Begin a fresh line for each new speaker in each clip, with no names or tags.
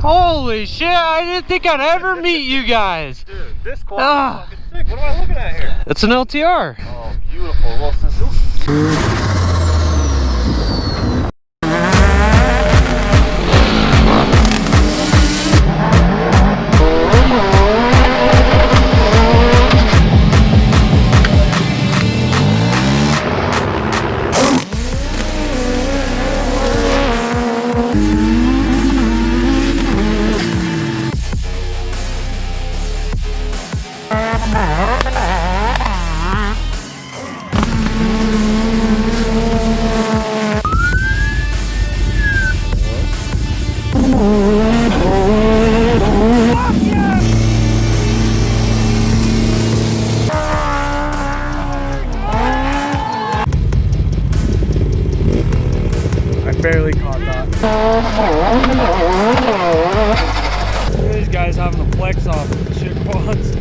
Holy shit, I didn't think I'd ever meet you guys.
Dude, this quad is fucking sick. What am I looking at here?
It's an LTR.
Oh, beautiful. Well,
Barely caught that. These guys having a flex off shit quads.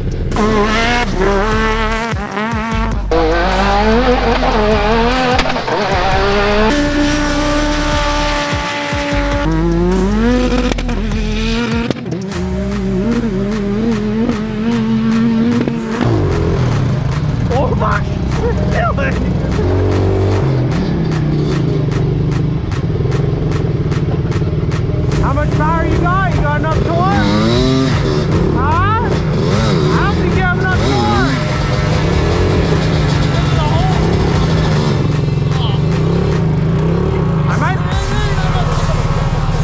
Oh my shit! How much power you got? You got enough torque? Huh? I don't think you have enough torque.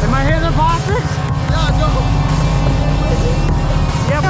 Am I hitting the boxes? Yeah, go. Yeah,